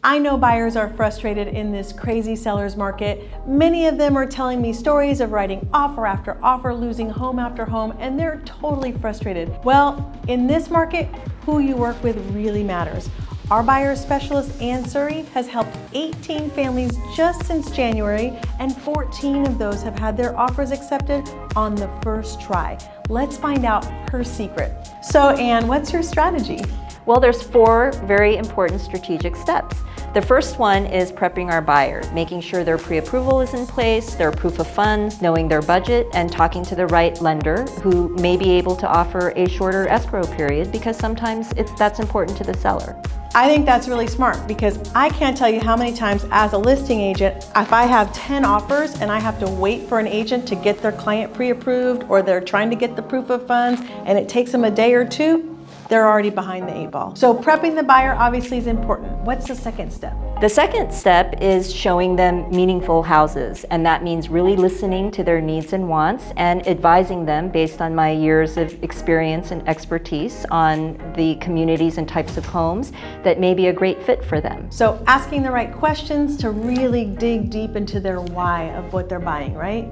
I know buyers are frustrated in this crazy seller's market. Many of them are telling me stories of writing offer after offer, losing home after home, and they're totally frustrated. Well, in this market, who you work with really matters. Our buyer specialist, Anne Suri, has helped 18 families just since January, and 14 of those have had their offers accepted on the first try. Let's find out her secret. So Anne, what's your strategy? Well, there's 4 very important strategic steps. The first one is prepping our buyer, making sure their pre-approval is in place, their proof of funds, knowing their budget, and talking to the right lender who may be able to offer a shorter escrow period because sometimes that's important to the seller. I think that's really smart because I can't tell you how many times as a listing agent, if I have 10 offers and I have to wait for an agent to get their client pre-approved or they're trying to get the proof of funds and it takes them a day or two, they're already behind the 8 ball. So prepping the buyer obviously is important. What's the second step? The second step is showing them meaningful houses, and that means really listening to their needs and wants and advising them based on my years of experience and expertise on the communities and types of homes that may be a great fit for them. So asking the right questions to really dig deep into their why of what they're buying, right?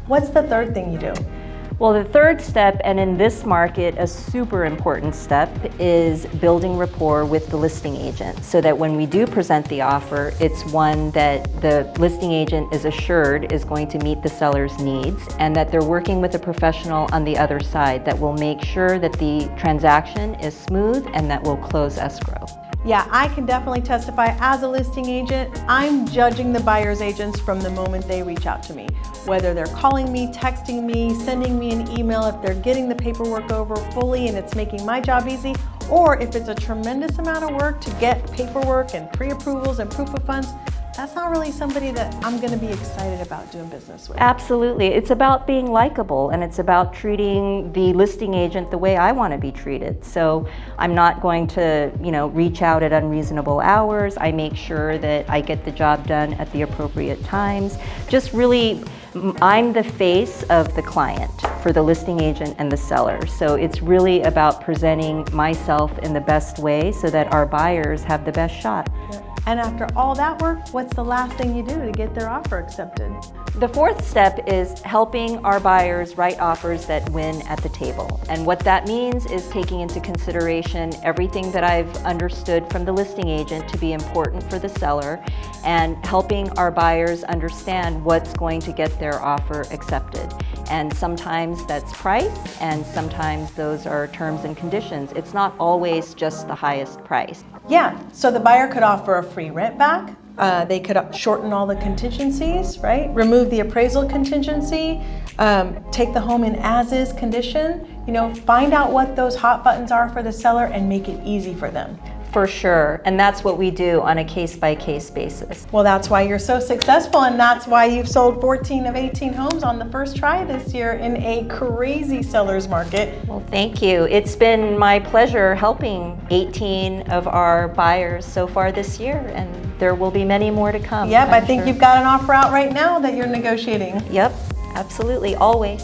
What's the third thing you do? Well, the third step, and in this market a super important step, is building rapport with the listing agent so that when we do present the offer, it's one that the listing agent is assured is going to meet the seller's needs and that they're working with a professional on the other side that will make sure that the transaction is smooth and that will close escrow. Yeah, I can definitely testify as a listing agent, I'm judging the buyer's agents from the moment they reach out to me. Whether they're calling me, texting me, sending me an email, if they're getting the paperwork over fully and it's making my job easy, or if it's a tremendous amount of work to get paperwork and pre-approvals and proof of funds, that's not really somebody that I'm going to be excited about doing business with. Absolutely. It's about being likable and it's about treating the listing agent the way I want to be treated. So I'm not going to, reach out at unreasonable hours. I make sure that I get the job done at the appropriate times. Just really, I'm the face of the client for the listing agent and the seller. So it's really about presenting myself in the best way so that our buyers have the best shot. And after all that work, what's the last thing you do to get their offer accepted? The fourth step is helping our buyers write offers that win at the table. And what that means is taking into consideration everything that I've understood from the listing agent to be important for the seller and helping our buyers understand what's going to get their offer accepted. And sometimes that's price, and sometimes those are terms and conditions. It's not always just the highest price. Yeah, so the buyer could offer a free rent back. They could shorten all the contingencies, right? Remove the appraisal contingency, take the home in as-is condition. Find out what those hot buttons are for the seller and make it easy for them. For sure, and that's what we do on a case-by-case basis. Well, that's why you're so successful, and that's why you've sold 14 of 18 homes on the first try this year in a crazy seller's market. Well, thank you. It's been my pleasure helping 18 of our buyers so far this year, and there will be many more to come. Yep, I think sure. You've got an offer out right now that you're negotiating. Yep, absolutely, always.